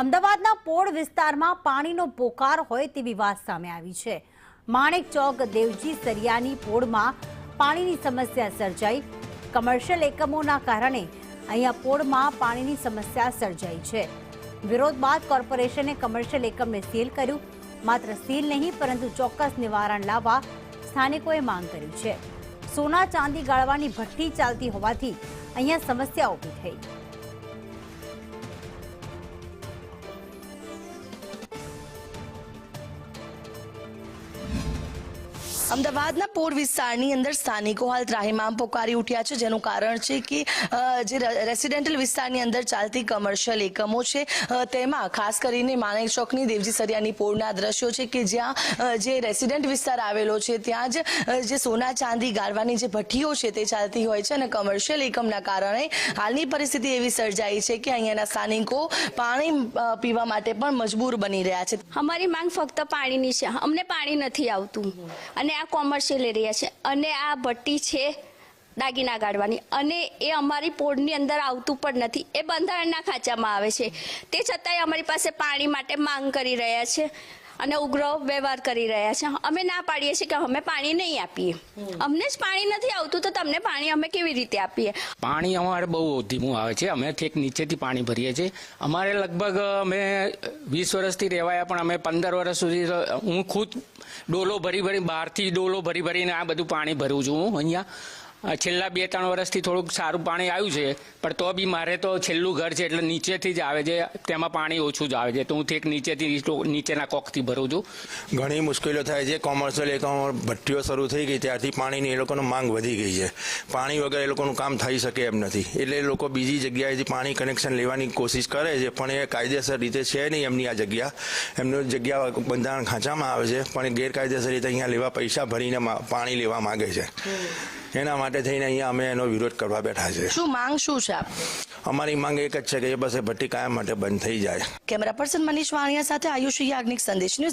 અમદાવાદના પોળ વિસ્તારમાં પાણીનો પોકાર હોય તેવી વાત સામે આવી છે। માણેક ચોક દેવજી સરિયાની પોળમાં પાણીની સમસ્યા સર્જાઈ। કમર્શિયલ એકમોના કારણે અહીંયા પોળમાં પાણીની સમસ્યા સર્જાઈ છે। વિરોધ બાદ કોર્પોરેશને કમર્શિયલ એકમને સીલ કર્યું। માત્ર સીલ નહીં પરંતુ ચોક્કસ નિવારણ લાવવા સ્થાનિકોએ માંગ કરી છે। સોના ચાંદી ગાળવાની ભઠ્ઠી ચાલતી હોવાથી અહીંયા સમસ્યા ઊભી થઈ। અમદાવાદના પોળ વિસ્તારની અંદર સ્થાનિકો હાલ ત્રાહિમામ પોકારી ઉઠ્યા છે, જેનું કારણ છે કે જે રેસિડેન્ટલ વિસ્તારની અંદર ચાલતી કમર્શિયલ એકમો છે તેમાં ખાસ કરીને માણેક ચોકની દેવજી સરિયાની પોળના દ્રશ્યો છે કે જ્યાં જે રેસિડેન્ટ વિસ્તાર આવેલો છે ત્યાં જ જે સોના ચાંદી ગાળવાની જે ભઠ્ઠીઓ છે તે ચાલતી હોય છે અને કમર્શિયલ એકમના કારણે હાલની પરિસ્થિતિ એવી સર્જાઈ છે કે અહીંયાના સ્થાનિકો પાણી પીવા માટે પણ મજબૂર બની રહ્યા છે। અમારી માંગ ફક્ત પાણીની છે। અમને પાણી નથી આવતું અને આ કોમર્શિયલ એરિયા છે અને આ ભઠ્ઠી છે દાગીના ગાળવાની અને એ અમારી પોળની અંદર આવતું પણ નથી। એ બંધારણના ખાંચામાં આવે છે, તે છતાંય અમારી પાસે પાણી માટે માંગ કરી રહ્યા છે અને ઉગ્ર વ્યવહાર કરી રહ્યા છે। અમે ના પાડીએ છીએ કે અમે પાણી નહીં આપીએ। અમને જ પાણી નથી આવતું તો તમને પાણી અમે કેવી રીતે આપીએ? પાણી અમારે બહુ ધીમું આવે છે। અમે ઠેક નીચેથી પાણી ભરીએ છીએ। અમારે લગભગ અમે 20 વર્ષથી રહેવાયા, પણ અમે 15 વર્ષ સુધી હું ખુદ ડોલો ભરી બહારથી ડોલો ભરીને આ બધું પાણી ભરું છું। હું અહીંયા છેલ્લા 2-3 વર્ષથી થોડુંક સારું પાણી આવ્યું છે, પણ તો બી મારે તો છેલ્લું ઘર છે એટલે નીચેથી જ આવે છે, તેમાં પાણી ઓછું જ આવે છે, તો હું ઠેક નીચેના કોકથી ભરું છું। ઘણી મુશ્કેલીઓ થાય છે। કોમર્શિયલ એકમો ભઠ્ઠીઓ શરૂ થઈ ગઈ ત્યારથી પાણીની એ લોકોનો માંગ વધી ગઈ છે। પાણી વગર એ લોકોનું કામ થઈ શકે એમ નથી, એટલે એ લોકો બીજી જગ્યાએથી પાણી કનેક્શન લેવાની કોશિશ કરે છે, પણ એ કાયદેસર રીતે છે નહીં એમની આ જગ્યા। એમની જગ્યા બંધારણ ખાંચામાં આવે છે, પણ ગેરકાયદેસર રીતે અહીંયા લેવા પૈસા ભરીને પાણી લેવા માગે છે। એના માટે થઈને અહીંયા અમે એનો વિરોધ કરવા બેઠા છે। શું માંગ શું છે? અમારી માંગ એક જ છે કે એ બસ ભઠ્ઠી કાયમ માટે બંધ થઈ જાય। કેમેરા પર્સન મનીષ વાણિયા સાથે આયુષી યાજ્ઞિક, સંદેશ ન્યૂઝ।